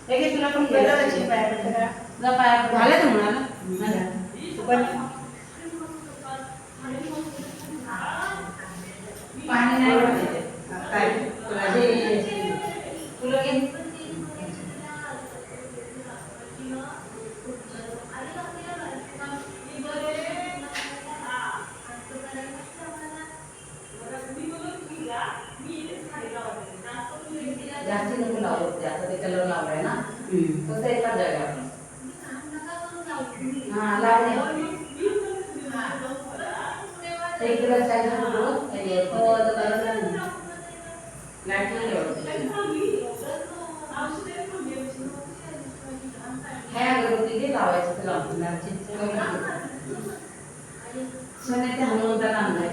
एक तुला पण बरोबरची पाय पडतं का? तुला पाया झालं तर म्हणाला पण पाणी नाही वाटायचे काय तुला जे तुला घे जास्ती नको लावू आता ते कलर लावलाय ना तो तर एका जागा हा लावले एक दिवस काय झालं तो लाईट नाही ह्या अगरबत्ती ते लावायचं ते लावून सोन्याच्या हनुमंताला आणलाय